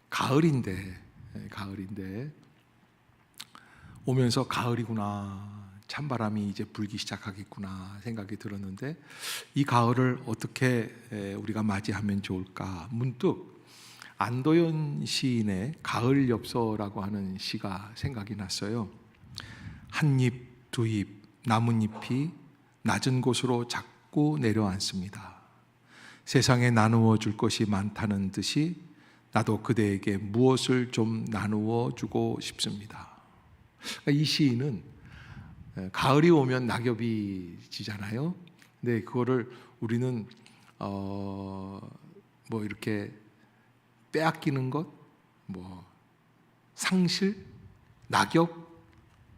가을인데 오면서 가을이구나, 찬바람이 이제 불기 시작하겠구나 생각이 들었는데, 이 가을을 어떻게 우리가 맞이하면 좋을까? 문득 안도현 시인의 가을 엽서라고 하는 시가 생각이 났어요. 한 잎, 두 잎, 나뭇잎이 낮은 곳으로 자꾸 내려앉습니다. 세상에 나누어 줄 것이 많다는 듯이 나도 그대에게 무엇을 좀 나누어 주고 싶습니다. 이 시인은 가을이 오면 낙엽이 지잖아요. 근데 그거를 우리는 뭐 이렇게 빼앗기는 것, 뭐 상실, 낙엽,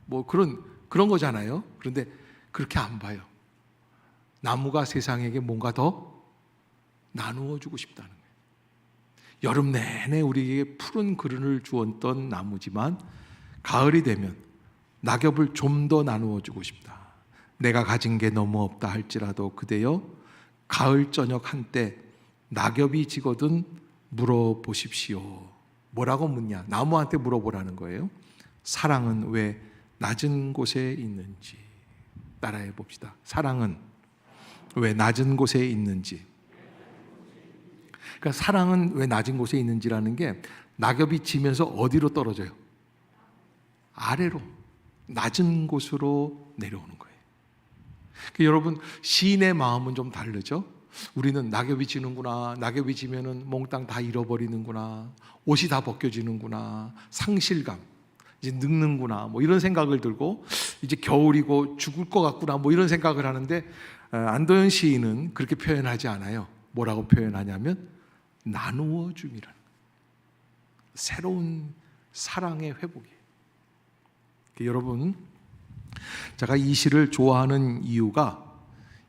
뭐 그런 거잖아요. 그런데 그렇게 안 봐요. 나무가 세상에게 뭔가 더 나누어 주고 싶다는 거예요. 여름 내내 우리에게 푸른 그른을 주었던 나무지만 가을이 되면 낙엽을 좀 더 나누어 주고 싶다. 내가 가진 게 너무 없다 할지라도 그대여 가을 저녁 한때 낙엽이 지거든 물어보십시오. 뭐라고 묻냐? 나무한테 물어보라는 거예요. 사랑은 왜 낮은 곳에 있는지. 따라해 봅시다. 사랑은 왜 낮은 곳에 있는지. 그러니까 사랑은 왜 낮은 곳에 있는지라는 게, 낙엽이 지면서 어디로 떨어져요? 아래로, 낮은 곳으로 내려오는 거예요. 그러니까 여러분, 시인의 마음은 좀 다르죠? 우리는 낙엽이 지는구나, 낙엽이 지면은 몽땅 다 잃어버리는구나, 옷이 다 벗겨지는구나, 상실감, 이제 늙는구나, 뭐 이런 생각을 들고, 이제 겨울이고 죽을 것 같구나, 뭐 이런 생각을 하는데, 안도현 시인은 그렇게 표현하지 않아요. 뭐라고 표현하냐면 나누어 줌이라는, 새로운 사랑의 회복이에요. 여러분, 제가 이 시를 좋아하는 이유가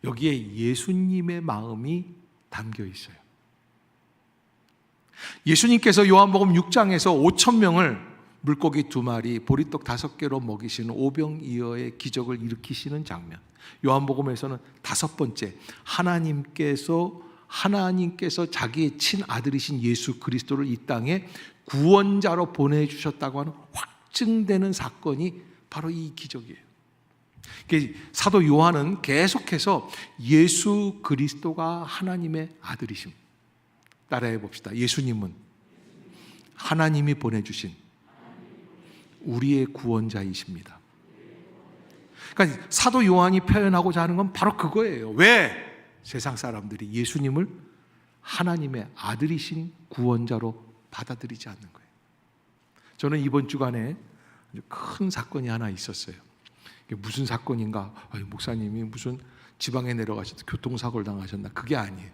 여기에 예수님의 마음이 담겨 있어요. 예수님께서 요한복음 6장에서 5,000명을 물고기 2마리, 보리떡 5개로 먹이시는 오병이어의 기적을 일으키시는 장면, 요한복음에서는 5번째, 하나님께서 자기의 친아들이신 예수 그리스도를 이 땅에 구원자로 보내주셨다고 하는 확증되는 사건이 바로 이 기적이에요. 사도 요한은 계속해서 예수 그리스도가 하나님의 아들이심, 따라해 봅시다. 예수님은 하나님이 보내주신 우리의 구원자이십니다. 그러니까 사도 요한이 표현하고자 하는 건 바로 그거예요. 왜 세상 사람들이 예수님을 하나님의 아들이신 구원자로 받아들이지 않는 거예요? 저는 이번 주간에 아주 큰 사건이 하나 있었어요. 이게 무슨 사건인가? 목사님이 무슨 지방에 내려가셔서 교통사고를 당하셨나? 그게 아니에요.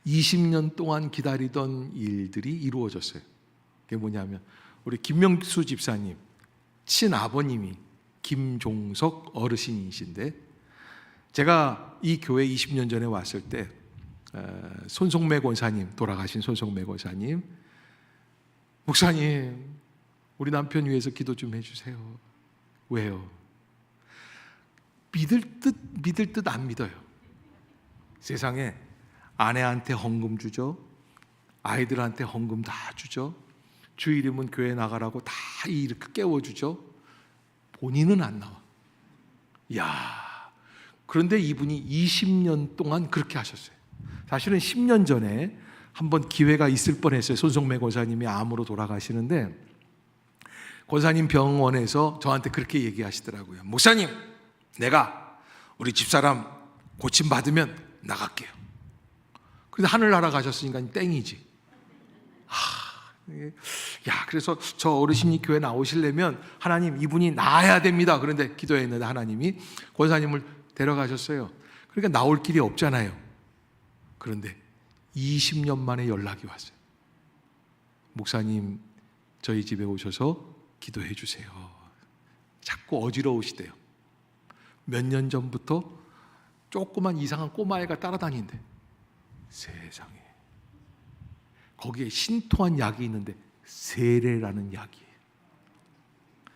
20년 동안 기다리던 일들이 이루어졌어요. 그게 뭐냐면, 우리 김명수 집사님 친아버님이 김종석 어르신이신데, 제가 이 교회 20년 전에 왔을 때 손송매 권사님, 돌아가신 손송매 권사님, 목사님 우리 남편 위해서 기도 좀 해주세요. 왜요? 믿을 듯 안 믿어요. 세상에 아내한테 헌금 주죠, 아이들한테 헌금 다 주죠, 주일이면 교회 나가라고 다 이렇게 깨워주죠. 본인은 안 나와. 그런데 이분이 20년 동안 그렇게 하셨어요. 사실은 10년 전에 한번 기회가 있을 뻔했어요. 손송매 권사님이 암으로 돌아가시는데, 권사님 병원에서 저한테 그렇게 얘기하시더라고요. 목사님, 내가 우리 집사람 고침받으면 나갈게요. 그런데 하늘나라 가셨으니까 땡이지. 그래서 저 어르신이 교회 나오시려면 하나님, 이분이 나아야 됩니다. 그런데 기도했는데 하나님이 권사님을 데려가셨어요. 그러니까 나올 길이 없잖아요. 그런데 20년 만에 연락이 왔어요. 목사님, 저희 집에 오셔서 기도해 주세요. 자꾸 어지러우시대요. 몇 년 전부터 조그만 이상한 꼬마애가 따라다닌대. 세상에. 거기에 신통한 약이 있는데 세례라는 약이에요.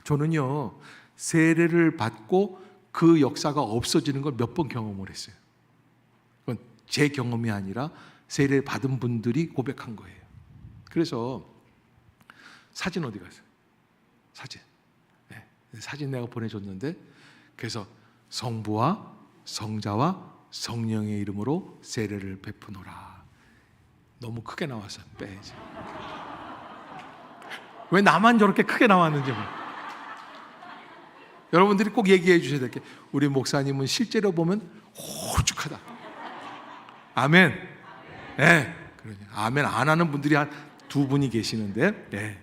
저는요, 세례를 받고 그 역사가 없어지는 걸 몇 번 경험을 했어요. 그건 제 경험이 아니라 세례 받은 분들이 고백한 거예요. 그래서 사진 어디 갔어요? 사진. 네, 사진 내가 보내줬는데, 그래서 성부와 성자와 성령의 이름으로 세례를 베푸노라. 너무 크게 나와서 빼야지. 왜 나만 저렇게 크게 나왔는지 몰라. 여러분들이 꼭 얘기해 주셔야 될 게, 우리 목사님은 실제로 보면 홀쭉하다. 아멘. 네, 그러냐. 아멘 안 하는 분들이 한 두 분이 계시는데, 네.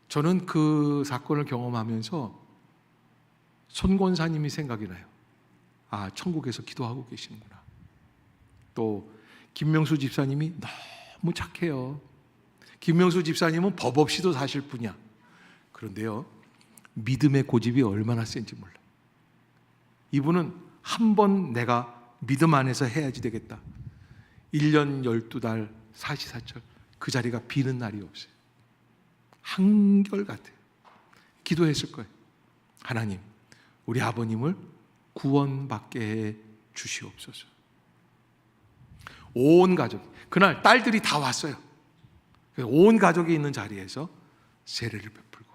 저는 그 사건을 경험하면서 손 권사님이 생각이 나요. 아, 천국에서 기도하고 계시는구나. 또 김명수 집사님이 너무 착해요. 김명수 집사님은 법 없이도 사실 분이야. 그런데요, 믿음의 고집이 얼마나 센지 몰라. 이분은 한 번 내가 믿음 안에서 해야지 되겠다, 1년 12달 사시사철 그 자리가 비는 날이 없어요. 한결같아요. 기도했을 거예요. 하나님, 우리 아버님을 구원받게 해 주시옵소서. 온 가족이, 그날 딸들이 다 왔어요. 온 가족이 있는 자리에서 세례를 베풀고,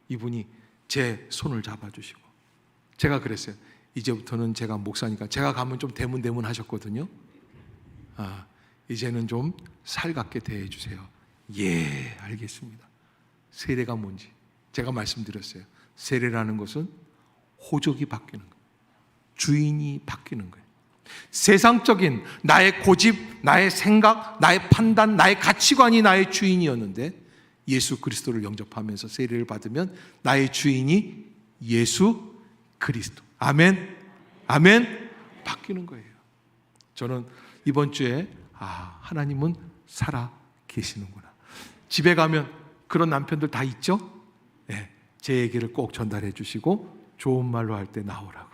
이분이 제 손을 잡아주시고, 제가 그랬어요. 이제부터는 제가 목사니까, 제가 가면 좀 대문대문 하셨거든요. 아, 이제는 좀 살갑게 대해주세요. 예, 알겠습니다. 세례가 뭔지 제가 말씀드렸어요. 세례라는 것은 호적이 바뀌는 거예요. 주인이 바뀌는 거예요. 세상적인 나의 고집, 나의 생각, 나의 판단, 나의 가치관이 나의 주인이었는데, 예수 그리스도를 영접하면서 세례를 받으면 나의 주인이 예수 그리스도. 아멘. 아멘. 바뀌는 거예요. 저는 이번 주에 하나님은 살아 계시는구나. 집에 가면 그런 남편들 다 있죠? 네, 제 얘기를 꼭 전달해 주시고 좋은 말로 할 때 나오라고.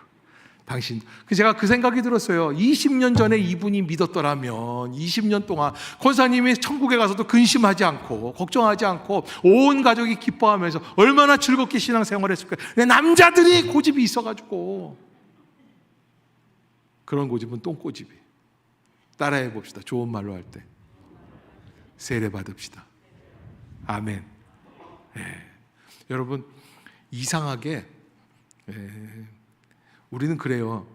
당신, 제가 그 생각이 들었어요. 20년 전에 이분이 믿었더라면 20년 동안 권사님이 천국에 가서도 근심하지 않고 걱정하지 않고 온 가족이 기뻐하면서 얼마나 즐겁게 신앙생활을 했을까요? 남자들이 고집이 있어가지고. 그런 고집은 똥고집이에요. 따라해 봅시다. 좋은 말로 할 때 세례 받읍시다. 아멘. 네. 여러분, 이상하게 우리는 그래요.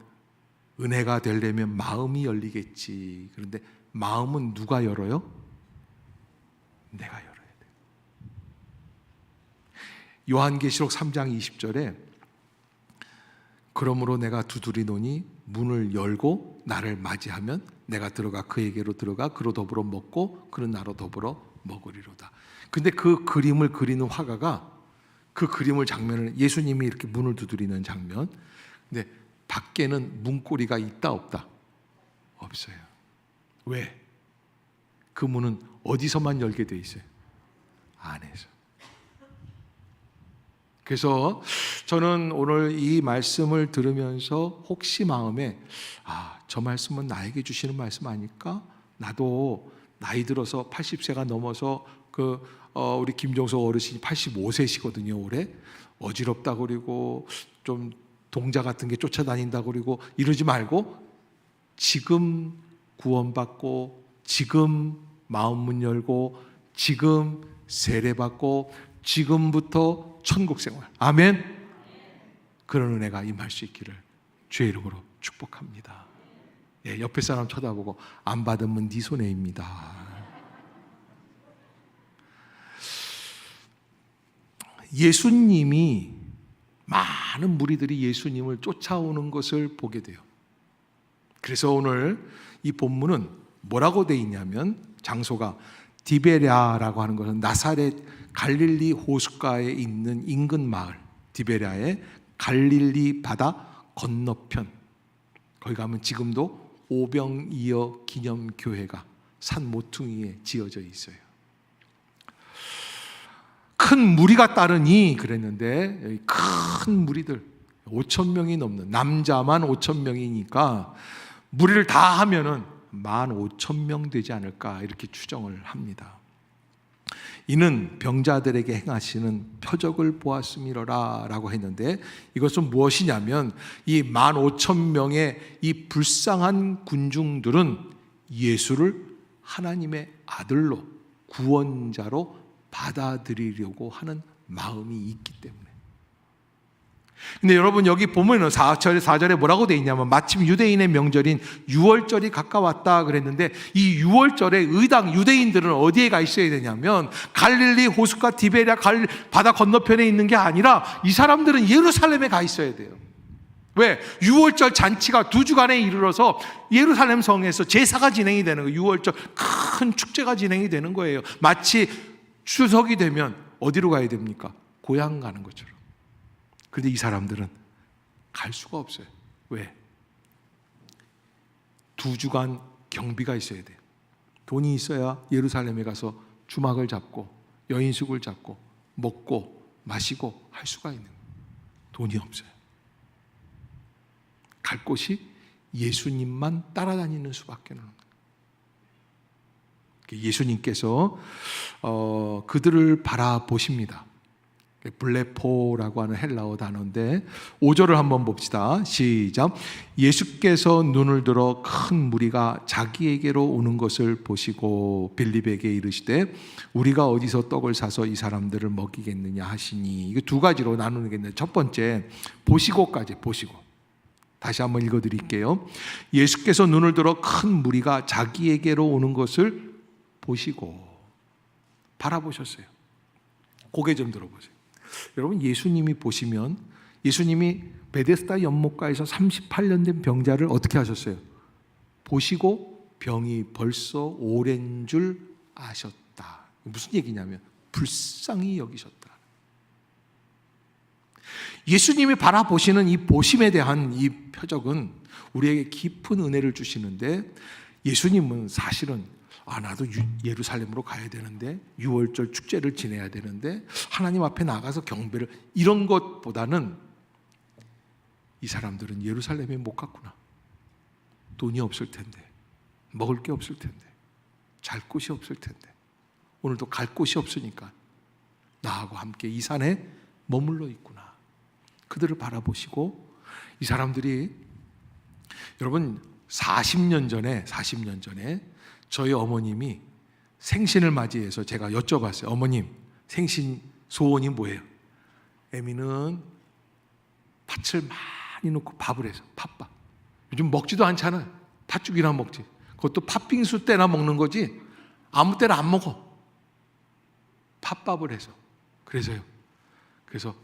은혜가 되려면 마음이 열리겠지. 그런데 마음은 누가 열어요? 내가 열어야 돼. 요한계시록 3장 20절에 그러므로 내가 두드리노니 문을 열고 나를 맞이하면 내가 들어가 그에게로 들어가 그로 더불어 먹고 그는 나로 더불어 먹으리로다. 근데 그 그림을 그리는 화가가 그 그림을 장면을, 예수님이 이렇게 문을 두드리는 장면, 근데 밖에는 문고리가 있다 없다? 없어요. 왜? 그 문은 어디서만 열게 돼 있어요? 안에서. 그래서 저는 오늘 이 말씀을 들으면서 혹시 마음에 저 말씀은 나에게 주시는 말씀 아닐까? 나도 나이 들어서 80세가 넘어서 우리 김종석 어르신이 85세시거든요. 올해 어지럽다고 그리고 좀 동자 같은 게 쫓아다닌다고 그리고 이러지 말고 지금 구원받고 지금 마음문 열고 지금 세례받고 지금부터 천국생활, 아멘, 그런 은혜가 임할 수 있기를 주의 이름으로 축복합니다. 예, 옆에 사람 쳐다보고 안 받으면 네 손해입니다. 예수님이, 많은 무리들이 예수님을 쫓아오는 것을 보게 돼요. 그래서 오늘 이 본문은 뭐라고 돼 있냐면, 장소가 디베랴라고 하는 것은 나사렛 갈릴리 호숫가에 있는 인근 마을, 디베랴의 갈릴리 바다 건너편, 거기 가면 지금도 오병이어 기념교회가 산 모퉁이에 지어져 있어요. 큰 무리가 따르니 그랬는데, 여기 큰 무리들 5,000명이 넘는, 남자만 5,000명이니까 무리를 다 하면은 15,000명 되지 않을까 이렇게 추정을 합니다. 이는 병자들에게 행하시는 표적을 보았음이로라 라고 했는데, 이것은 무엇이냐면 이 15,000명의 이 불쌍한 군중들은 예수를 하나님의 아들로, 구원자로 받아들이려고 하는 마음이 있기 때문에. 근데 여러분, 여기 보면은 4절에 뭐라고 돼 있냐면, 마침 유대인의 명절인 유월절이 가까웠다 그랬는데, 이 유월절에 의당 유대인들은 어디에 가 있어야 되냐면 갈릴리 호숫가 디베랴 바다 건너편에 있는 게 아니라 이 사람들은 예루살렘에 가 있어야 돼요. 왜? 유월절 잔치가 2주간에 이르러서 예루살렘 성에서 제사가 진행이 되는 거예요. 유월절 큰 축제가 진행이 되는 거예요. 마치 추석이 되면 어디로 가야 됩니까? 고향 가는 것처럼. 그런데 이 사람들은 갈 수가 없어요. 왜? 2주간 경비가 있어야 돼요. 돈이 있어야 예루살렘에 가서 주막을 잡고 여인숙을 잡고 먹고 마시고 할 수가 있는 거예요. 돈이 없어요. 갈 곳이 예수님만 따라다니는 수밖에 없는 거예요. 예수님께서 그들을 바라보십니다. 블레포라고 하는 헬라어 단어인데 5절을 한번 봅시다. 시작. 예수께서 눈을 들어 큰 무리가 자기에게로 오는 것을 보시고 빌립에게 이르시되 우리가 어디서 떡을 사서 이 사람들을 먹이겠느냐 하시니, 이거 2가지로 나누겠는데, 첫 번째 보시고까지, 보시고. 다시 한번 읽어드릴게요. 예수께서 눈을 들어 큰 무리가 자기에게로 오는 것을 보시고, 바라보셨어요. 고개 좀 들어보세요. 여러분, 예수님이 보시면, 예수님이 베데스다 연못가에서 38년 된 병자를 어떻게 하셨어요? 보시고 병이 벌써 오랜 줄 아셨다. 무슨 얘기냐면 불쌍히 여기셨다. 예수님이 바라보시는 이 보심에 대한 이 표적은 우리에게 깊은 은혜를 주시는데, 예수님은 사실은 나도 예루살렘으로 가야 되는데, 유월절 축제를 지내야 되는데, 하나님 앞에 나가서 경배를, 이런 것보다는 이 사람들은 예루살렘에 못 갔구나. 돈이 없을 텐데, 먹을 게 없을 텐데, 잘 곳이 없을 텐데, 오늘도 갈 곳이 없으니까 나하고 함께 이 산에 머물러 있구나. 그들을 바라보시고, 이 사람들이, 여러분 40년 전에 저희 어머님이 생신을 맞이해서 제가 여쭤봤어요. 어머님, 생신 소원이 뭐예요? 애미는 팥을 많이 넣고 밥을 해서, 팥밥. 요즘 먹지도 않잖아요. 팥죽이나 먹지. 그것도 팥빙수 때나 먹는 거지 아무 때나 안 먹어. 팥밥을 해서. 그래서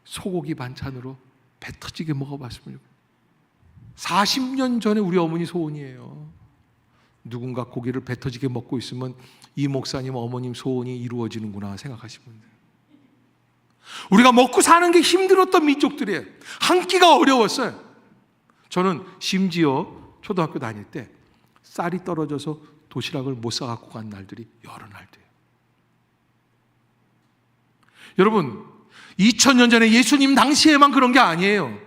소고기 반찬으로 배 터지게 먹어봤습니다. 40년 전에 우리 어머니 소원이에요. 누군가 고기를 배 터지게 먹고 있으면 이 목사님 어머님 소원이 이루어지는구나 생각하시면 돼요. 우리가 먹고 사는 게 힘들었던 민족들이에요. 한 끼가 어려웠어요. 저는 심지어 초등학교 다닐 때 쌀이 떨어져서 도시락을 못 사갖고 간 날들이 여러 날들이에요. 여러분, 2000년 전에 예수님 당시에만 그런 게 아니에요.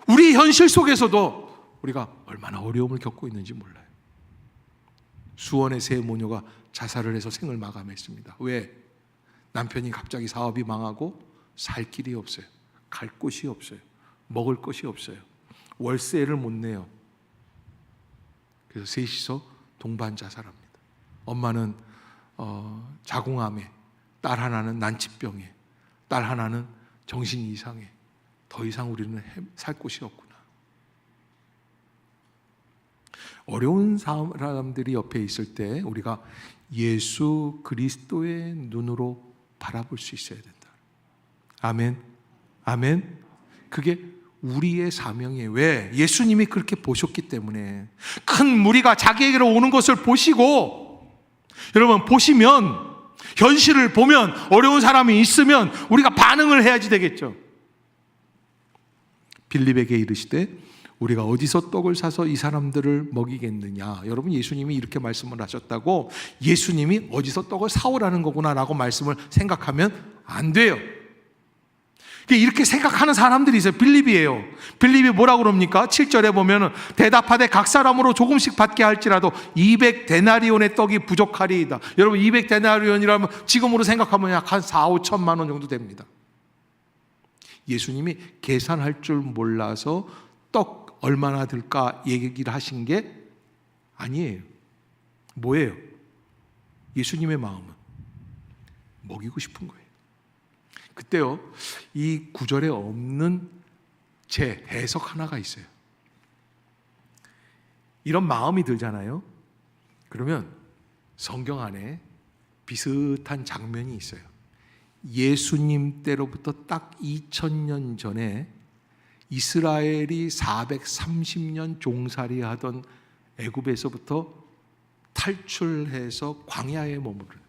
우리 현실 속에서도 우리가 얼마나 어려움을 겪고 있는지 몰라요. 수원의 세 모녀가 자살을 해서 생을 마감했습니다. 왜? 남편이 갑자기 사업이 망하고 살 길이 없어요. 갈 곳이 없어요. 먹을 것이 없어요. 월세를 못 내요. 그래서 셋이서 동반 자살합니다. 엄마는 자궁암에, 딸 하나는 난치병에, 딸 하나는 정신이 이상해. 더 이상 우리는 살 곳이 없구나. 어려운 사람들이 옆에 있을 때 우리가 예수 그리스도의 눈으로 바라볼 수 있어야 된다. 아멘. 아멘. 그게 우리의 사명이에요. 왜? 예수님이 그렇게 보셨기 때문에. 큰 무리가 자기에게로 오는 것을 보시고, 여러분 보시면, 현실을 보면, 어려운 사람이 있으면 우리가 반응을 해야지 되겠죠. 빌립에게 이르시되 우리가 어디서 떡을 사서 이 사람들을 먹이겠느냐. 여러분, 예수님이 이렇게 말씀을 하셨다고 예수님이 어디서 떡을 사오라는 거구나 라고 말씀을 생각하면 안 돼요. 이렇게 생각하는 사람들이 있어요. 빌립이에요. 빌립이 뭐라고 그럽니까? 7절에 보면 대답하되 각 사람으로 조금씩 받게 할지라도 200데나리온의 떡이 부족하리이다. 여러분 200데나리온이라면 지금으로 생각하면 약 한 4, 5천만 원 정도 됩니다. 예수님이 계산할 줄 몰라서 떡 얼마나 들까 얘기를 하신 게 아니에요. 뭐예요? 예수님의 마음은 먹이고 싶은 거예요. 그때요, 이 구절에 없는 제 해석 하나가 있어요. 이런 마음이 들잖아요. 그러면 성경 안에 비슷한 장면이 있어요. 예수님 때로부터 딱 2000년 전에 이스라엘이 430년 종살이 하던 애굽에서부터 탈출해서 광야에 머무르는,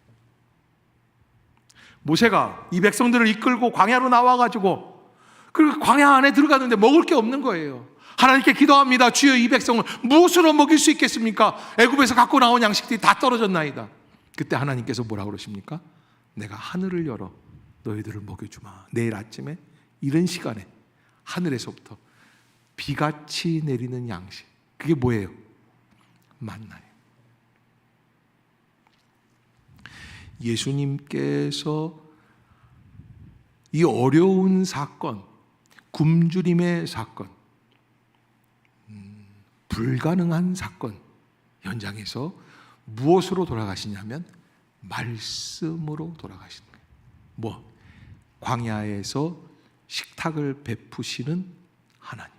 모세가 이 백성들을 이끌고 광야로 나와가지고 그 광야 안에 들어가는데 먹을 게 없는 거예요. 하나님께 기도합니다. 주여, 이 백성을 무엇으로 먹일 수 있겠습니까? 애굽에서 갖고 나온 양식들이 다 떨어졌나이다. 그때 하나님께서 뭐라고 그러십니까? 내가 하늘을 열어 너희들을 먹여주마. 내일 아침에 이런 시간에 하늘에서부터 비같이 내리는 양식, 그게 뭐예요? 만나예요. 예수님께서 이 어려운 사건, 굶주림의 사건, 불가능한 사건 현장에서 무엇으로 돌아가시냐면 말씀으로 돌아가시는 거예요. 뭐? 광야에서 식탁을 베푸시는 하나님,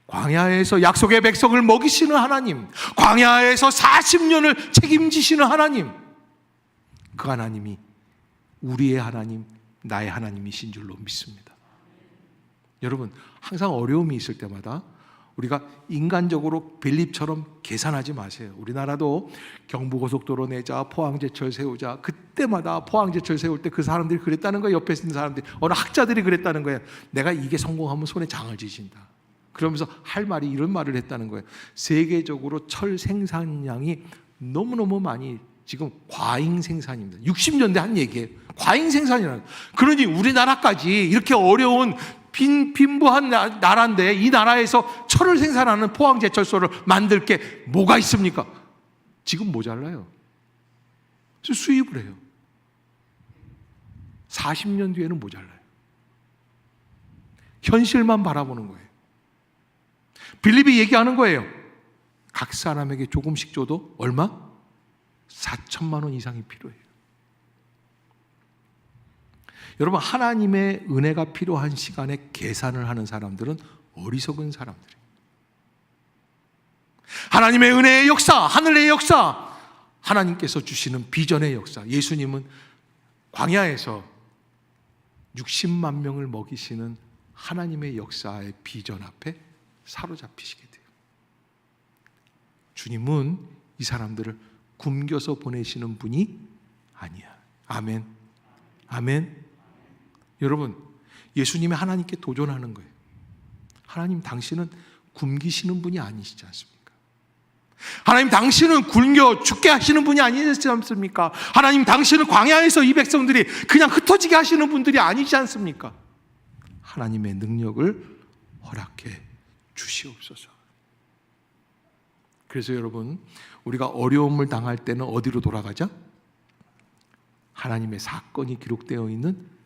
광야에서 약속의 백성을 먹이시는 하나님, 광야에서 40년을 책임지시는 하나님, 그 하나님이 우리의 하나님, 나의 하나님이신 줄로 믿습니다. 여러분, 항상 어려움이 있을 때마다 우리가 인간적으로 빌립처럼 계산하지 마세요. 우리나라도 경부고속도로 내자, 포항제철 세우자, 그때마다 포항제철 세울 때 그 사람들이 그랬다는 거예요. 옆에 있는 사람들이, 어느 학자들이 그랬다는 거예요. 내가 이게 성공하면 손에 장을 쥐신다. 그러면서 할 말이 이런 말을 했다는 거예요. 세계적으로 철 생산량이 너무너무 많이 지금 과잉 생산입니다. 60년대 한 얘기예요. 과잉 생산이라는. 그러니 우리나라까지 이렇게 어려운 빈부한 나라인데 이 나라에서 철을 생산하는 포항제철소를 만들 게 뭐가 있습니까? 지금 모자라요. 수입을 해요. 40년 뒤에는 모자라요. 현실만 바라보는 거예요. 빌립이 얘기하는 거예요. 각 사람에게 조금씩 줘도 얼마? 4천만 원 이상이 필요해요. 여러분, 하나님의 은혜가 필요한 시간에 계산을 하는 사람들은 어리석은 사람들이에요. 하나님의 은혜의 역사, 하늘의 역사, 하나님께서 주시는 비전의 역사, 예수님은 광야에서 60만 명을 먹이시는 하나님의 역사의 비전 앞에 사로잡히시게 돼요. 주님은 이 사람들을 굶겨서 보내시는 분이 아니야. 아멘. 아멘. 여러분, 예수님이 하나님께 도전하는 거예요. 하나님, 당신은 굶기시는 분이 아니시지 않습니까? 하나님, 당신은 굶겨 죽게 하시는 분이 아니시지 않습니까? 하나님, 당신은 광야에서 이 백성들이 그냥 흩어지게 하시는 분들이 아니지 않습니까? 하나님의 능력을 허락해 주시옵소서. 그래서 여러분, 우리가 어려움을 당할 때는 어디로 돌아가자? 하나님의 사건이 기록되어 있는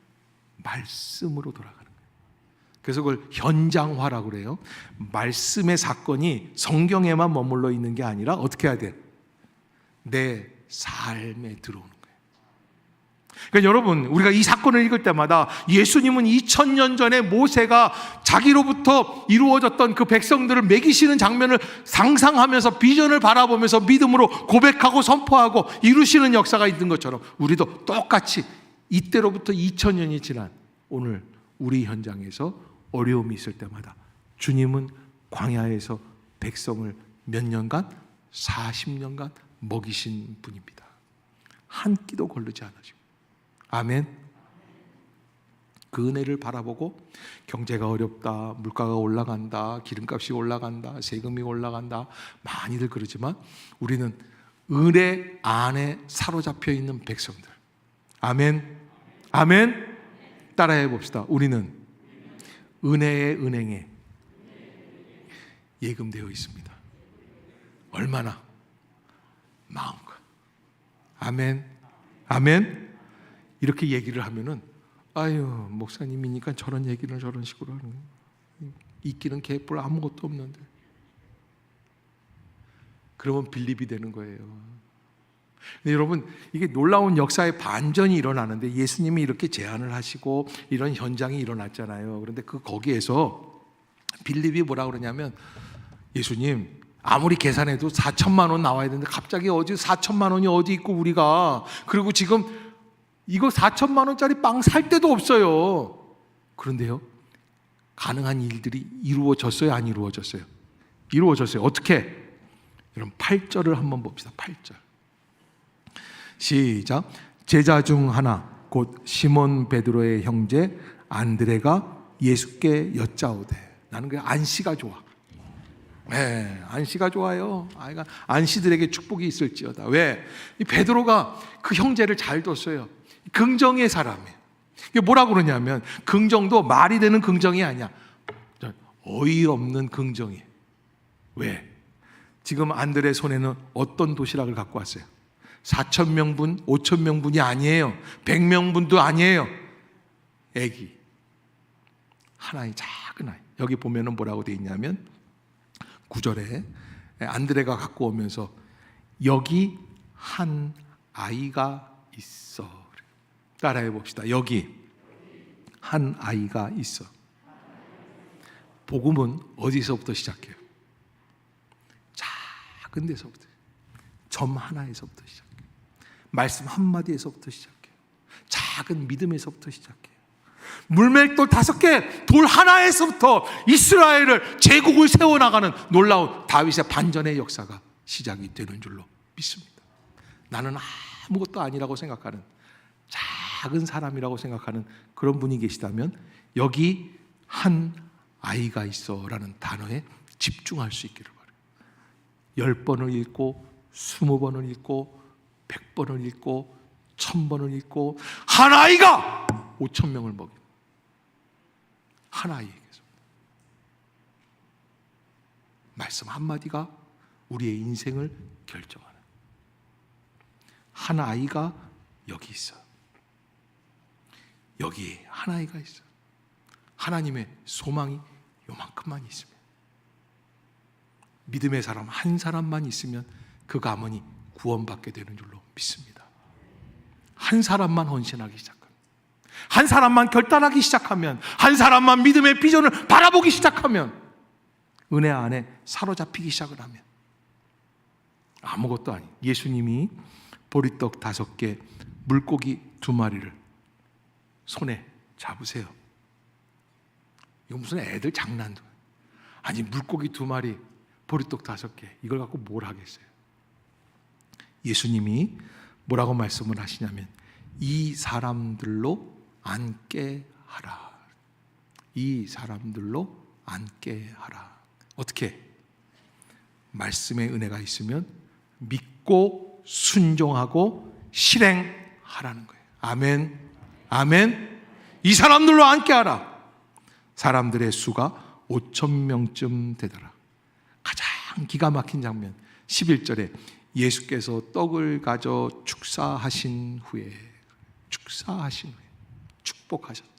말씀으로 돌아가는 거예요. 그래서 그걸 현장화라고 그래요. 말씀의 사건이 성경에만 머물러 있는 게 아니라 어떻게 해야 돼? 내 삶에 들어오는 거예요. 그러니까 여러분, 우리가 이 사건을 읽을 때마다 예수님은 2000년 전에 모세가 자기로부터 이루어졌던 그 백성들을 먹이시는 장면을 상상하면서 비전을 바라보면서 믿음으로 고백하고 선포하고 이루시는 역사가 있는 것처럼 우리도 똑같이 이때로부터 2000년이 지난 오늘 우리 현장에서 어려움이 있을 때마다 주님은 광야에서 백성을 몇 년간? 40년간 먹이신 분입니다. 한 끼도 거르지 않으시고. 아멘. 그 은혜를 바라보고 경제가 어렵다, 물가가 올라간다, 기름값이 올라간다, 세금이 올라간다, 많이들 그러지만 우리는 은혜 안에 사로잡혀 있는 백성들. 아멘. 아멘. 따라해 봅시다. 우리는 은혜의 은행에 예금되어 있습니다. 얼마나? 마음껏. 아멘. 아멘. 이렇게 얘기를 하면은 아유, 목사님이니까 저런 얘기를 저런 식으로 하는 거예요. 있기는 개뿔 아무것도 없는데. 그러면 빌립이 되는 거예요. 근데 여러분, 이게 놀라운 역사의 반전이 일어나는데 예수님이 이렇게 제안을 하시고 이런 현장이 일어났잖아요. 그런데 거기에서 빌립이 뭐라 그러냐면, 예수님, 아무리 계산해도 4천만 원 나와야 되는데 갑자기 어디 4천만 원이 어디 있고 우리가, 그리고 지금 이거 4천만 원짜리 빵 살 데도 없어요. 그런데요, 가능한 일들이 이루어졌어요, 안 이루어졌어요? 이루어졌어요. 어떻게? 여러분 8절을 한번 봅시다. 8절 시작. 제자 중 하나 곧 시몬 베드로의 형제 안드레가 예수께 여짜오되. 나는 그 안씨가 좋아. 네, 안씨가 좋아요. 안씨들에게 축복이 있을지어다. 왜? 이 베드로가 그 형제를 잘 뒀어요. 긍정의 사람이에요. 이게 뭐라고 그러냐면, 긍정도 말이 되는 긍정이 아니야. 어이없는 긍정이에요. 왜? 지금 안드레 손에는 어떤 도시락을 갖고 왔어요? 4,000명분, 5,000명분이 아니에요. 100명분도 아니에요. 애기 하나의 작은 아이. 여기 보면은 뭐라고 되어 있냐면 9절에 안드레가 갖고 오면서 여기 한 아이가 있어. 따라해 봅시다. 여기 한 아이가 있어. 복음은 어디서부터 시작해요? 작은 데서부터, 점 하나에서부터 시작해요. 말씀 한마디에서부터 시작해요. 작은 믿음에서부터 시작해요. 물맷돌 5개, 돌 하나에서부터 이스라엘을, 제국을 세워나가는 놀라운 다윗의 반전의 역사가 시작이 되는 줄로 믿습니다. 나는 아무것도 아니라고 생각하는, 작은 사람이라고 생각하는 그런 분이 계시다면 여기 한 아이가 있어 라는 단어에 집중할 수 있기를 바라요. 10번을 읽고 20번을 읽고 100번을 읽고 1000번을 읽고 한 아이가 5,000명을 먹인 한 아이에게서 말씀 한마디가 우리의 인생을 결정하는 한 아이가 여기 있어. 여기에 한 아이가 있어. 하나님의 소망이 요만큼만 있으면, 믿음의 사람 한 사람만 있으면 그 가문이 구원받게 되는 줄로 믿습니다. 한 사람만 헌신하기 시작하면, 한 사람만 결단하기 시작하면, 한 사람만 믿음의 비전을 바라보기 시작하면, 은혜 안에 사로잡히기 시작을 하면 아무것도 아니. 예수님이 보리떡 5개, 물고기 2마리를 손에 잡으세요. 이거 무슨 애들 장난도 아니, 물고기 2마리, 보리떡 5개, 이걸 갖고 뭘 하겠어요? 예수님이 뭐라고 말씀을 하시냐면, 이 사람들로 앉게 하라. 이 사람들로 앉게 하라. 어떻게? 말씀의 은혜가 있으면 믿고 순종하고 실행하라는 거예요. 아멘. 아멘. 이 사람들로 앉게 하라. 사람들의 수가 5,000명쯤 되더라. 가장 기가 막힌 장면 11절에 예수께서 떡을 가져 축사하신 후에 축복하셨다.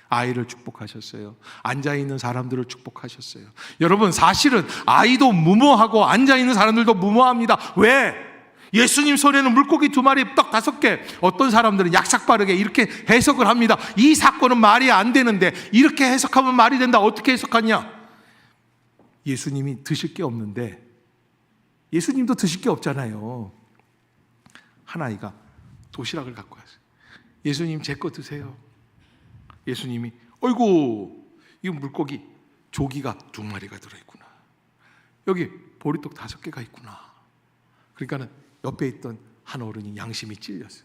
아이를 축복하셨어요. 앉아있는 사람들을 축복하셨어요. 여러분, 사실은 아이도 무모하고 앉아있는 사람들도 무모합니다. 왜? 예수님 손에는 물고기 2마리, 떡 5개. 어떤 사람들은 약삭빠르게 이렇게 해석을 합니다. 이 사건은 말이 안 되는데 이렇게 해석하면 말이 된다. 어떻게 해석하냐? 예수님이 드실 게 없는데, 예수님도 드실 게 없잖아요. 한 아이가 도시락을 갖고 왔어요. 예수님, 제 거 드세요. 예수님이, 어이구, 이 물고기 조기가 2마리가 들어있구나. 여기 보리떡 5개가 있구나. 그러니까는 옆에 있던 한 어른이 양심이 찔렸어요.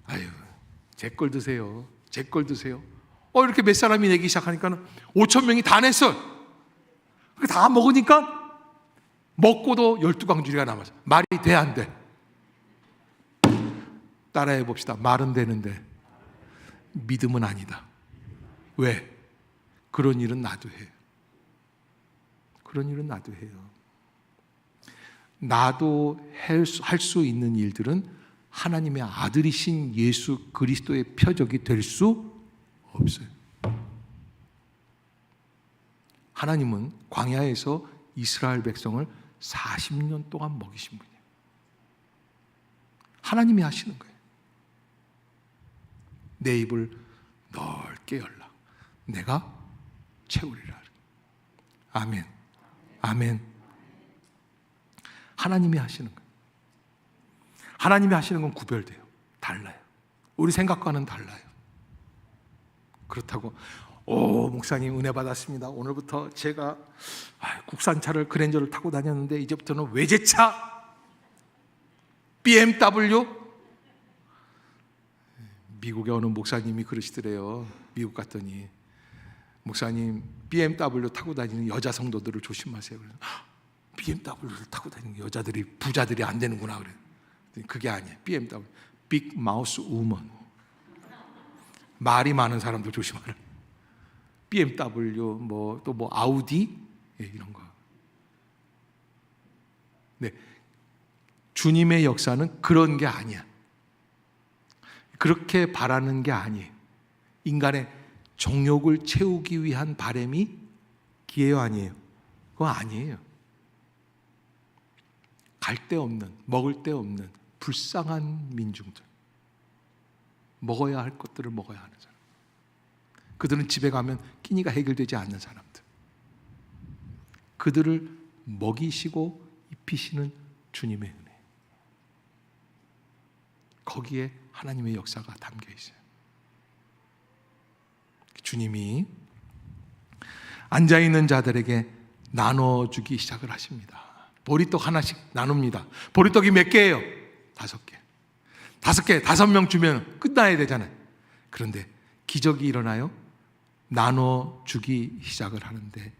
아유, 제 걸 드세요. 제 걸 드세요. 이렇게 몇 사람이 내기 시작하니까는 5,000명이 다 냈어요. 다 먹으니까 먹고도 12광주리가 남았어. 말이 돼, 안 돼? 따라해 봅시다. 말은 되는데 믿음은 아니다. 왜? 그런 일은 나도 해요. 그런 일은 나도 해요. 나도 할 수 있는 일들은 하나님의 아들이신 예수 그리스도의 표적이 될 수 없어요. 하나님은 광야에서 이스라엘 백성을 40년 동안 먹이신 분이에요. 하나님이 하시는 거예요. 내 입을 넓게 열라. 내가 채우리라. 아멘. 아멘. 하나님이 하시는 거예요. 하나님이 하시는 건 구별돼요. 달라요. 우리 생각과는 달라요. 그렇다고 목사님 은혜 받았습니다. 오늘부터 제가 국산차를 그랜저를 타고 다녔는데 이제부터는 외제차 BMW. 미국에 어느 목사님이 그러시더래요. 미국 갔더니 목사님 BMW 타고 다니는 여자 성도들을 조심하세요. 그래서 BMW를 타고 다니는 여자들이 부자들이 안 되는구나 그래요. 그게 아니에요. BMW 빅 마우스 우먼. 말이 많은 사람들 조심하라. BMW 또 아우디 이런 거. 네, 주님의 역사는 그런 게 아니야. 그렇게 바라는 게 아니에요. 인간의 정욕을 채우기 위한 바람이 기예요, 아니에요? 그거 아니에요. 갈 데 없는, 먹을 데 없는 불쌍한 민중들, 먹어야 할 것들을 먹어야 하는 사람, 그들은 집에 가면 끼니가 해결되지 않는 사람들, 그들을 먹이시고 입히시는 주님의 은혜, 거기에 하나님의 역사가 담겨 있어요. 주님이 앉아있는 자들에게 나눠주기 시작을 하십니다. 보리떡 하나씩 나눕니다. 보리떡이 몇 개예요? 5개. 5개, 5명 주면 끝나야 되잖아요. 그런데 기적이 일어나요. 나눠주기 시작을 하는데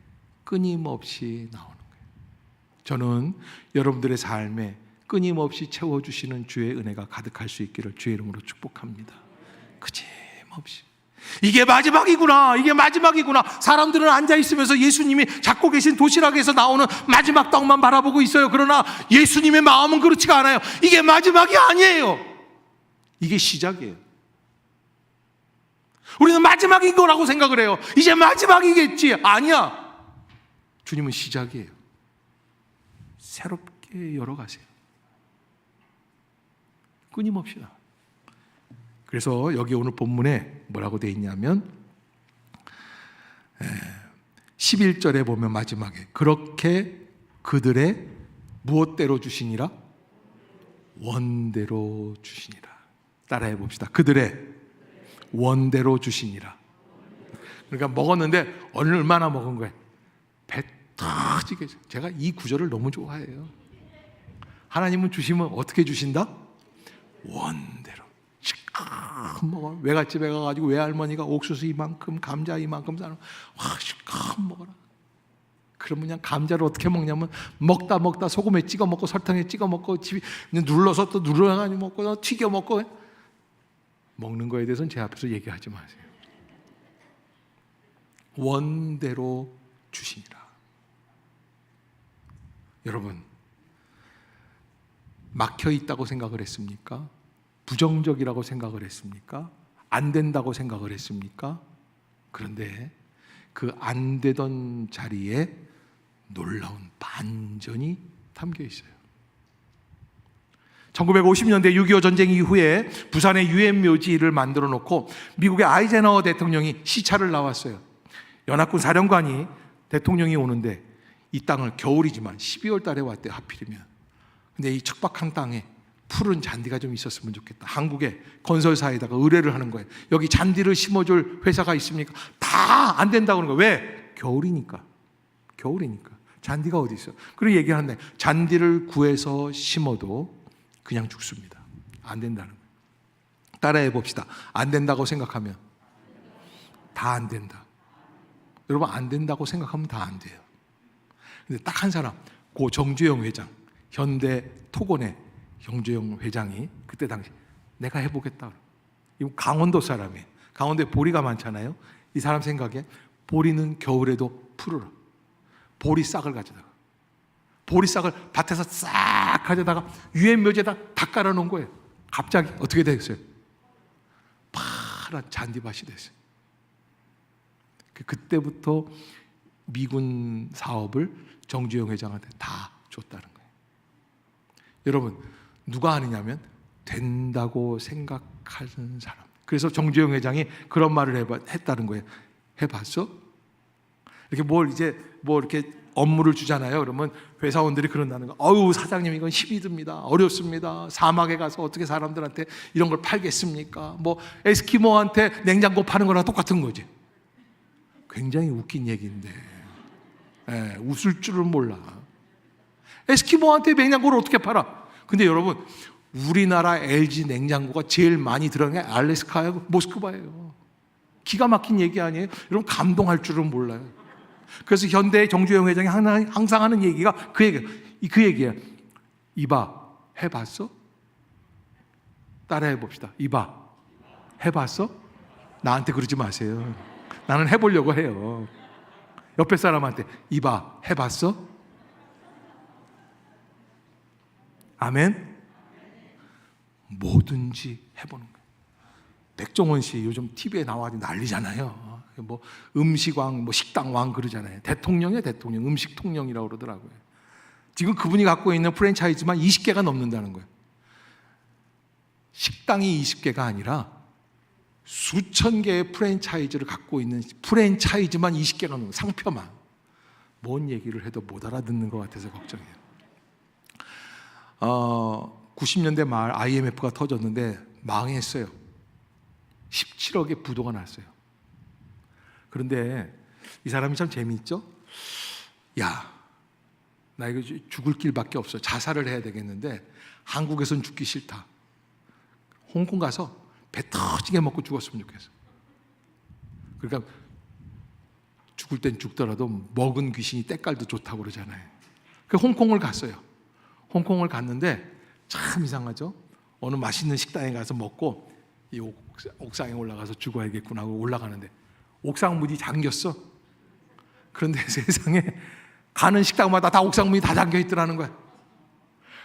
끊임없이 나오는 거예요. 저는 여러분들의 삶에 끊임없이 채워주시는 주의 은혜가 가득할 수 있기를 주의 이름으로 축복합니다. 끊임없이. 이게 마지막이구나. 이게 마지막이구나. 사람들은 앉아있으면서 예수님이 잡고 계신 도시락에서 나오는 마지막 떡만 바라보고 있어요. 그러나 예수님의 마음은 그렇지가 않아요. 이게 마지막이 아니에요. 이게 시작이에요. 우리는 마지막인 거라고 생각을 해요. 이제 마지막이겠지. 아니야. 주님은 시작이에요. 새롭게 열어가세요. 끊임없이 나. 그래서 여기 오늘 본문에 뭐라고 되어 있냐면 11절에 보면 마지막에 그렇게 그들의 무엇대로 주시니라? 원대로 주시니라. 따라해 봅시다. 그들의 원대로 주시니라. 그러니까 먹었는데 얼마나 먹은 거예요? 배 터지게. 제가 이 구절을 너무 좋아해요. 하나님은 주시면 어떻게 주신다? 원대로. 먹어. 외갓집에 가가지고 외할머니가 옥수수 이만큼, 감자 이만큼 사는, 실컷 먹어라. 그러면 그냥 감자를 어떻게 먹냐면 먹다 소금에 찍어 먹고 설탕에 찍어 먹고 눌러서 또 눌러가지고 먹고 튀겨 먹고. 먹는 거에 대해서는 제 앞에서 얘기하지 마세요. 원대로 주시니라. 여러분, 막혀 있다고 생각을 했습니까? 부정적이라고 생각을 했습니까? 안 된다고 생각을 했습니까? 그런데 그 안 되던 자리에 놀라운 반전이 담겨 있어요. 1950년대 6.25 전쟁 이후에 부산에 유엔 묘지를 만들어 놓고 미국의 아이젠하워 대통령이 시찰을 나왔어요. 연합군 사령관이 대통령이 오는데 이 땅을 겨울이지만 12월 달에 왔대요. 하필이면. 근데 이 척박한 땅에 푸른 잔디가 좀 있었으면 좋겠다. 한국의 건설사에다가 의뢰를 하는 거예요. 여기 잔디를 심어줄 회사가 있습니까? 다 안 된다고 하는 거예요. 왜? 겨울이니까. 잔디가 어디 있어? 그리고 얘기하는데 잔디를 구해서 심어도 그냥 죽습니다. 안 된다는 거예요. 따라해 봅시다. 안 된다고 생각하면 다 안 된다. 여러분, 안 된다고 생각하면 다 안 돼요. 근데 딱 한 사람, 고 정주영 회장, 현대 토건의 정주영 회장이 그때 당시 내가 해보겠다. 이거 강원도 사람이에요. 가운데 보리가 많잖아요. 이 사람 생각에 보리는 겨울에도 푸르러 보리싹을 가져다가 보리싹을 밭에서 싹 가져다가 유엔 묘지에다 다 깔아놓은 거예요. 갑자기 어떻게 됐어요? 파란 잔디밭이 됐어요. 그때부터 미군 사업을 정주영 회장한테 다 줬다는 거예요. 여러분, 누가 아느냐면 된다고 생각하는 사람. 그래서 정주영 회장이 그런 말을 했다는 거예요. 해봤어? 이렇게 이렇게 업무를 주잖아요. 그러면 회사원들이 그런다는 거. 어우, 사장님 이건 힘이 듭니다. 어렵습니다. 사막에 가서 어떻게 사람들한테 이런 걸 팔겠습니까? 에스키모한테 냉장고 파는 거랑 똑같은 거지. 굉장히 웃긴 얘기인데, 웃을 줄을 몰라. 에스키모한테 냉장고를 어떻게 팔아? 근데 여러분, 우리나라 LG 냉장고가 제일 많이 들어간 게 알래스카하고 모스크바예요. 기가 막힌 얘기 아니에요? 여러분, 감동할 줄은 몰라요. 그래서 현대의 정주영 회장이 항상 하는 얘기가 그 얘기예요. 이봐, 해봤어? 따라해 봅시다. 이봐, 해봤어? 나한테 그러지 마세요. 나는 해보려고 해요. 옆에 사람한테 이봐, 해봤어? 아멘? 뭐든지 해보는 거예요. 백종원 씨 요즘 TV에 나와서 난리잖아요. 음식왕, 식당왕 그러잖아요. 대통령이에요, 대통령. 음식통령이라고 그러더라고요. 지금 그분이 갖고 있는 프랜차이즈만 20개가 넘는다는 거예요. 식당이 20개가 아니라 수천 개의 프랜차이즈를 갖고 있는 프랜차이즈만 20개가 넘는 상표만. 뭔 얘기를 해도 못 알아듣는 것 같아서 걱정해요. 90년대 말 IMF가 터졌는데 망했어요. 17억의 부도가 났어요. 그런데 이 사람이 참 재미있죠? 야, 나 이거 죽을 길밖에 없어. 자살을 해야 되겠는데 한국에선 죽기 싫다. 홍콩 가서 배 터지게 먹고 죽었으면 좋겠어. 그러니까 죽을 땐 죽더라도 먹은 귀신이 때깔도 좋다고 그러잖아요. 그 홍콩을 갔어요. 홍콩을 갔는데 참 이상하죠? 어느 맛있는 식당에 가서 먹고 이 옥상에 올라가서 죽어야겠구나 하고 올라가는데 옥상 문이 잠겼어. 그런데 세상에 가는 식당마다 다 옥상 문이 다 잠겨 있더라는 거야.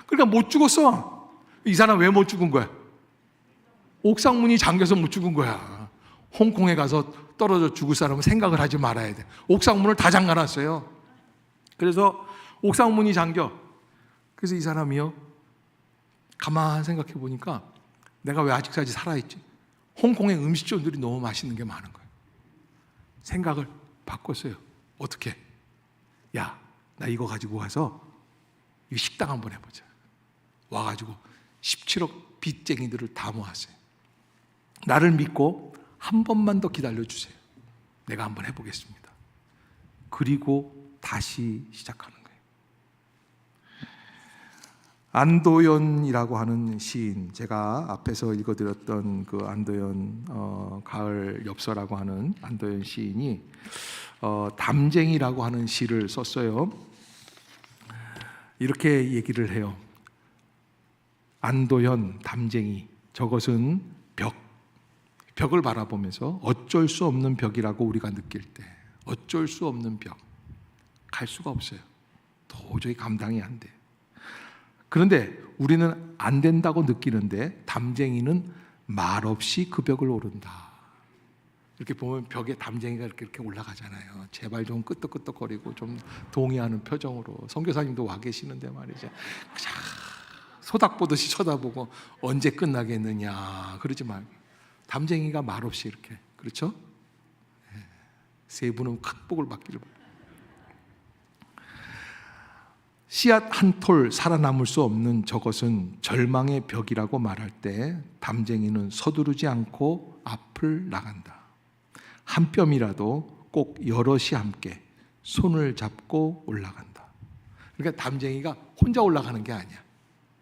그러니까 못 죽었어. 이 사람 왜 못 죽은 거야? 옥상 문이 잠겨서 못 죽은 거야. 홍콩에 가서 떨어져 죽을 사람은 생각을 하지 말아야 돼. 옥상 문을 다 잠가놨어요. 그래서 옥상 문이 잠겨. 그래서 이 사람이요, 가만히 생각해 보니까 내가 왜 아직까지 살아있지? 홍콩의 음식점들이 너무 맛있는 게 많은 거예요. 생각을 바꿨어요. 어떻게? 야, 나 이거 가지고 가서 이 식당 한번 해보자. 와가지고 17억 빚쟁이들을 다 모았어요. 나를 믿고 한 번만 더 기다려주세요. 내가 한번 해보겠습니다. 그리고 다시 시작하는 거예요. 안도연이라고 하는 시인, 제가 앞에서 읽어드렸던 그 안도연 가을 엽서라고 하는 안도연 시인이 담쟁이라고 하는 시를 썼어요. 이렇게 얘기를 해요. 안도연, 담쟁이, 저것은 벽을 바라보면서 어쩔 수 없는 벽이라고 우리가 느낄 때, 어쩔 수 없는 벽, 갈 수가 없어요. 도저히 감당이 안 돼요. 그런데 우리는 안 된다고 느끼는데 담쟁이는 말없이 그 벽을 오른다. 이렇게 보면 벽에 담쟁이가 이렇게 올라가잖아요. 제발 좀 끄떡끄떡거리고 좀 동의하는 표정으로. 선교사님도 와 계시는데 말이죠. 그냥 소닥 보듯이 쳐다보고 언제 끝나겠느냐 그러지 말고 담쟁이가 말없이 이렇게, 그렇죠? 세 분은 큰 복을 받기를 바랍니다. 씨앗 한 톨 살아남을 수 없는 저것은 절망의 벽이라고 말할 때 담쟁이는 서두르지 않고 앞을 나간다. 한 뼘이라도 꼭 여럿이 함께 손을 잡고 올라간다. 그러니까 담쟁이가 혼자 올라가는 게 아니야.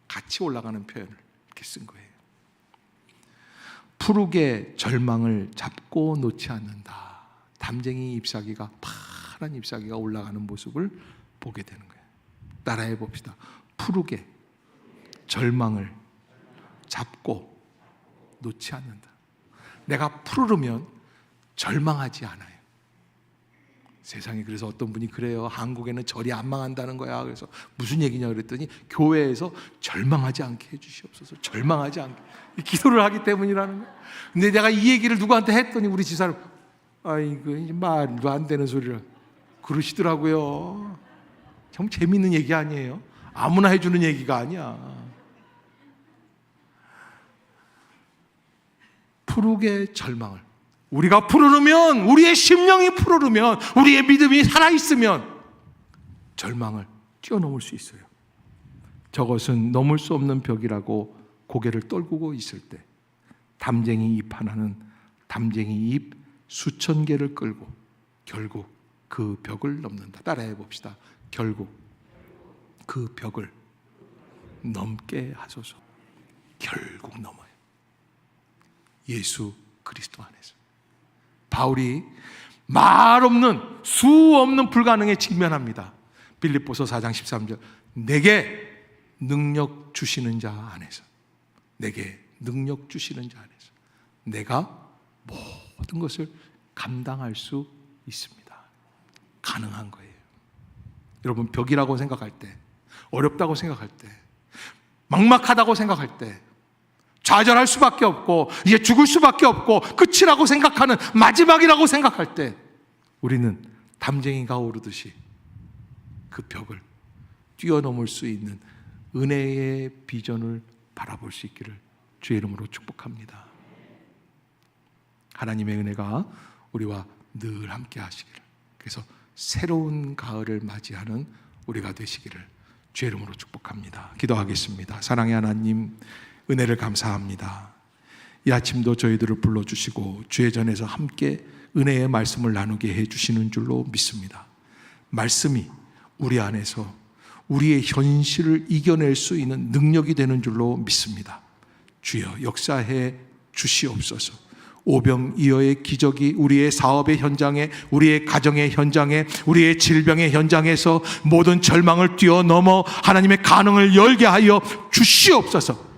같이 올라가는 표현을 이렇게 쓴 거예요. 푸르게 절망을 잡고 놓지 않는다. 담쟁이 잎사귀가, 파란 잎사귀가 올라가는 모습을 보게 되는 거예요. 따라해 봅시다. 푸르게 절망을 잡고 놓지 않는다. 내가 푸르르면 절망하지 않아요. 세상에 그래서 어떤 분이 그래요. 한국에는 절이 안 망한다는 거야. 그래서 무슨 얘기냐 그랬더니 교회에서 절망하지 않게 해주시옵소서. 절망하지 않게 기도를 하기 때문이라는 거야. 근데 내가 이 얘기를 누구한테 했더니 우리 지사는 아이고 말도 안 되는 소리를 그러시더라고요. 참 재밌는 얘기 아니에요? 아무나 해주는 얘기가 아니야. 푸르게 절망을, 우리가 푸르르면, 우리의 심령이 푸르르면, 우리의 믿음이 살아있으면 절망을 뛰어넘을 수 있어요. 저것은 넘을 수 없는 벽이라고 고개를 떨구고 있을 때 담쟁이 잎 하나는 담쟁이 잎 수천 개를 끌고 결국 그 벽을 넘는다. 따라해 봅시다. 결국 그 벽을 넘게 하소서. 결국 넘어요. 예수 그리스도 안에서. 바울이 말 없는, 수 없는 불가능에 직면합니다. 빌립보서 4장 13절. 내게 능력 주시는 자 안에서, 내게 능력 주시는 자 안에서 내가 모든 것을 감당할 수 있습니다. 가능한 거예요. 여러분, 벽이라고 생각할 때, 어렵다고 생각할 때, 막막하다고 생각할 때, 좌절할 수밖에 없고 이제 죽을 수밖에 없고 끝이라고 생각하는, 마지막이라고 생각할 때 우리는 담쟁이가 오르듯이 그 벽을 뛰어넘을 수 있는 은혜의 비전을 바라볼 수 있기를 주의 이름으로 축복합니다. 하나님의 은혜가 우리와 늘 함께 하시기를, 그래서 새로운 가을을 맞이하는 우리가 되시기를 주의 이름으로 축복합니다. 기도하겠습니다. 사랑의 하나님, 은혜를 감사합니다. 이 아침도 저희들을 불러주시고 주의 전에서 함께 은혜의 말씀을 나누게 해주시는 줄로 믿습니다. 말씀이 우리 안에서 우리의 현실을 이겨낼 수 있는 능력이 되는 줄로 믿습니다. 주여 역사해 주시옵소서. 오병이어의 기적이 우리의 사업의 현장에, 우리의 가정의 현장에, 우리의 질병의 현장에서 모든 절망을 뛰어넘어 하나님의 가능을 열게 하여 주시옵소서.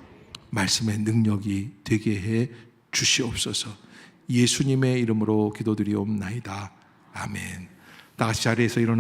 말씀의 능력이 되게 해 주시옵소서. 예수님의 이름으로 기도드리옵나이다. 아멘. 다 같이 자리에서 일어나